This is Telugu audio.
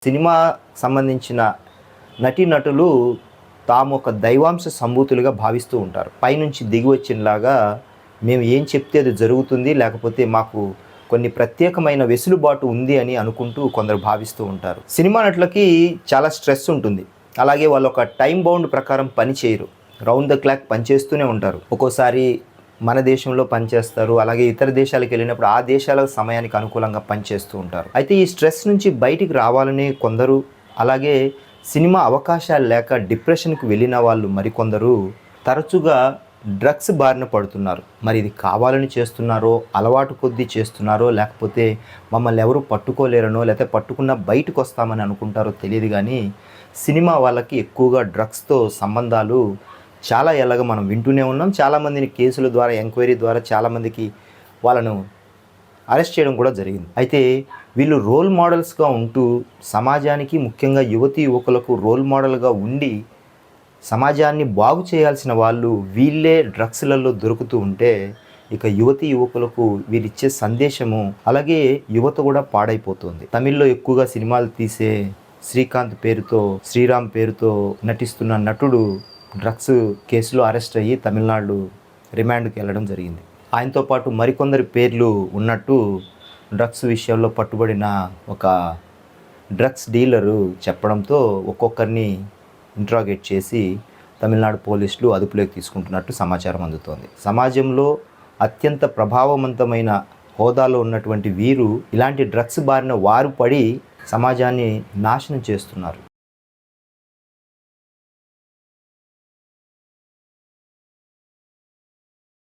సినిమా సంబంధించిన నటీనటులు తాము ఒక దైవాంశ సంభూతులుగా భావిస్తూ ఉంటారు. పైనుంచి దిగి వచ్చినలాగా మేము ఏం చెప్తే అది జరుగుతుంది, లేకపోతే మాకు కొన్ని ప్రత్యేకమైన వెసులుబాటు ఉంది అని అనుకుంటూ కొందరు భావిస్తూ ఉంటారు. సినిమా నటులకి చాలా స్ట్రెస్ ఉంటుంది. అలాగే వాళ్ళు ఒక టైం బౌండ్ ప్రకారం పని చేయరు. రౌండ్ ద క్లాక్ పనిచేస్తూనే ఉంటారు. ఒక్కోసారి మన దేశంలో పనిచేస్తారు, అలాగే ఇతర దేశాలకు వెళ్ళినప్పుడు ఆ దేశాల సమయానికి అనుకూలంగా పనిచేస్తూ ఉంటారు. అయితే ఈ స్ట్రెస్ నుంచి బయటికి రావాలని కొందరు, అలాగే సినిమా అవకాశాలు లేక డిప్రెషన్కి వెళ్ళిన వాళ్ళు మరికొందరు తరచుగా డ్రగ్స్ బారిన పడుతున్నారు. మరి ఇది కావాలని చేస్తున్నారో, అలవాటు కొద్దీ చేస్తున్నారో, లేకపోతే మమ్మల్ని ఎవరు పట్టుకోలేరనో, లేకపోతే పట్టుకున్న బయటకు వస్తామని అనుకుంటారో తెలియదు. కానీ సినిమా వాళ్ళకి ఎక్కువగా డ్రగ్స్తో సంబంధాలు చాలా ఎలాగ మనం వింటూనే ఉన్నాం. చాలామందిని కేసుల ద్వారా, ఎంక్వైరీ ద్వారా చాలామందికి వాళ్ళను అరెస్ట్ చేయడం కూడా జరిగింది. అయితే వీళ్ళు రోల్ మోడల్స్గా ఉంటూ సమాజానికి, ముఖ్యంగా యువతీ యువకులకు రోల్ మోడల్గా ఉండి సమాజాన్ని బాగు చేయాల్సిన వాళ్ళు వీళ్ళే డ్రగ్స్లలో దొరుకుతూ ఉంటే ఇక యువతీ యువకులకు వీరిచ్చే సందేశము, అలాగే యువత కూడా పాడైపోతుంది. తమిళ్లో ఎక్కువగా సినిమాలు తీసే శ్రీకాంత్ పేరుతో, శ్రీరామ్ పేరుతో నటిస్తున్న నటుడు డ్రగ్స్ కేసులో అరెస్ట్ అయ్యి తమిళనాడు రిమాండ్కి వెళ్ళడం జరిగింది. ఆయనతో పాటు మరికొందరి పేర్లు ఉన్నట్టు డ్రగ్స్ విషయంలో పట్టుబడిన ఒక డ్రగ్స్ డీలరు చెప్పడంతో ఒక్కొక్కరిని ఇంట్రాగేట్ చేసి తమిళనాడు పోలీసులు అదుపులోకి తీసుకుంటున్నట్టు సమాచారం అందుతోంది. సమాజంలో అత్యంత ప్రభావవంతమైన హోదాలో ఉన్నటువంటి వీరు ఇలాంటి డ్రగ్స్ బారిన వారు పడి సమాజాన్ని నాశనం చేస్తున్నారు.